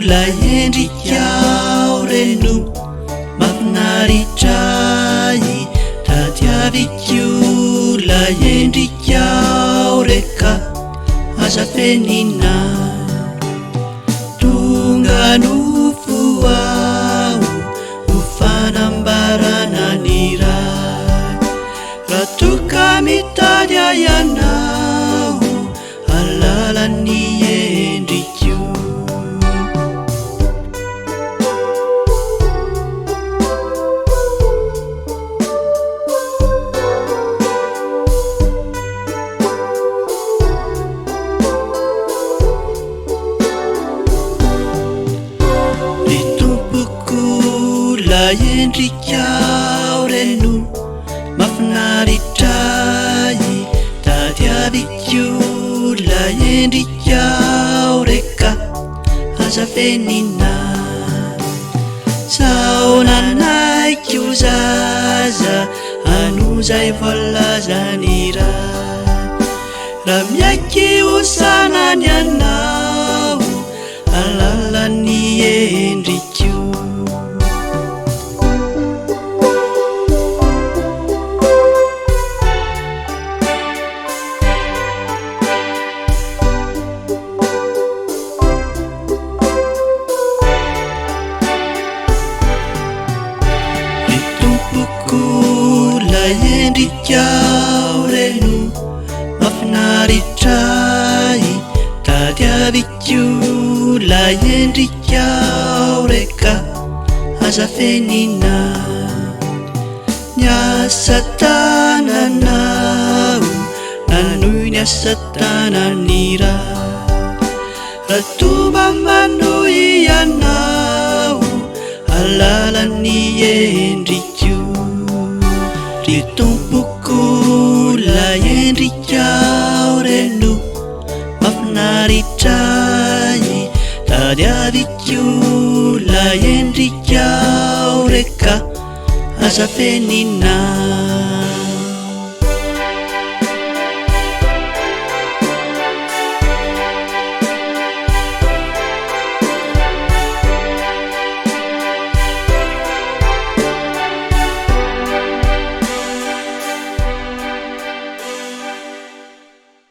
Lay endrikao reno mafinaritra tadiaviko lay endrikao reka aza fenina tonga nofo aho ho fanambarana ny ray raha toka mitady ianao alalan'ny endriko lay endrikao reno mafinaritra tadiaviko lay endrikao reka aza fenina sao nanaiko zaza anozay volazany ray raha miaiky ho sanany anao alalan'ny endriko lay endrikao reno mafinaritra tadiaviko lay endrikao reka aza fenina niasa tananao nanoy niasa tanany ray raha toba manohy ianao alalan'ny endriko ry tompoko lay endrikao reno mafinaritra tadiaviko lay endrikao reka aza fenina